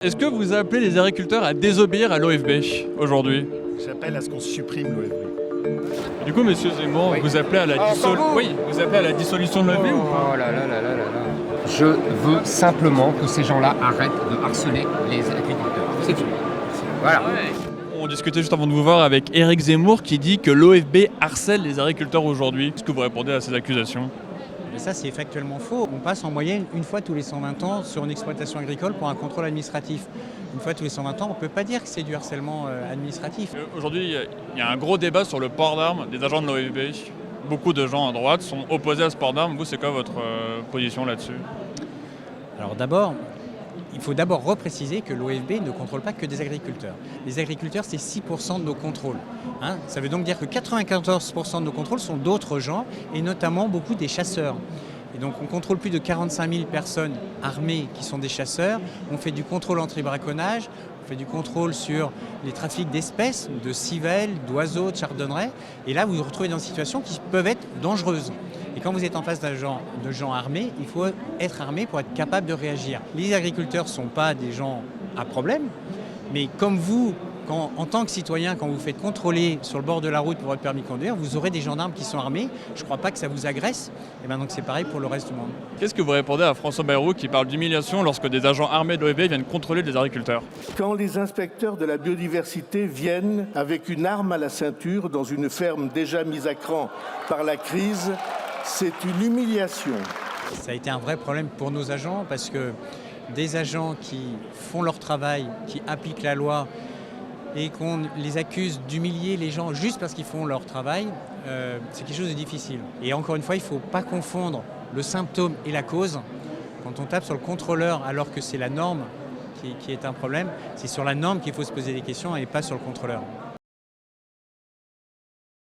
Est-ce que vous appelez les agriculteurs à désobéir à l'OFB aujourd'hui? J'appelle à ce qu'on supprime l'OFB. Du coup, monsieur Zemmour, Oui. vous appelez à la vous appelez à la dissolution de l'OFB ou pas? Oh là là là là là là. Je veux simplement que ces gens-là arrêtent de harceler les agriculteurs. C'est tout. Voilà. On discutait juste avant de vous voir avec Éric Zemmour qui dit que l'OFB harcèle les agriculteurs aujourd'hui. Est-ce que vous répondez à ces accusations? Mais ça, c'est factuellement faux. On passe en moyenne une fois tous les 120 ans sur une exploitation agricole pour un contrôle administratif. Une fois tous les 120 ans, on ne peut pas dire que c'est du harcèlement administratif. Aujourd'hui, il y a un gros débat sur le port d'armes des agents de l'OFB. Beaucoup de gens à droite sont opposés à ce port d'armes. Vous, c'est quoi votre position là-dessus? Alors d'abord, il faut d'abord repréciser que l'OFB ne contrôle pas que des agriculteurs. Les agriculteurs, c'est 6% de nos contrôles. Ça veut donc dire que 94% de nos contrôles sont d'autres gens, et notamment beaucoup des chasseurs. Et donc on contrôle plus de 45 000 personnes armées qui sont des chasseurs. On fait du contrôle anti-braconnage, on fait du contrôle sur les trafics d'espèces, de civelles, d'oiseaux, de chardonnerets. Et là, vous vous retrouvez dans des situations qui peuvent être dangereuses. Et quand vous êtes en face de gens armés, il faut être armé pour être capable de réagir. Les agriculteurs ne sont pas des gens à problème, mais comme vous, en tant que citoyen, quand vous faites contrôler sur le bord de la route pour votre permis de conduire, vous aurez des gendarmes qui sont armés. Je ne crois pas que ça vous agresse. Et bien donc c'est pareil pour le reste du monde. Qu'est-ce que vous répondez à François Bayrou qui parle d'humiliation lorsque des agents armés de l'OFB viennent contrôler des agriculteurs? Quand les inspecteurs de la biodiversité viennent avec une arme à la ceinture dans une ferme déjà mise à cran par la crise, c'est une humiliation. Ça a été un vrai problème pour nos agents parce que des agents qui font leur travail, qui appliquent la loi et qu'on les accuse d'humilier les gens juste parce qu'ils font leur travail, c'est quelque chose de difficile. Et encore une fois, il ne faut pas confondre le symptôme et la cause. Quand on tape sur le contrôleur alors que c'est la norme qui est un problème, c'est sur la norme qu'il faut se poser des questions et pas sur le contrôleur.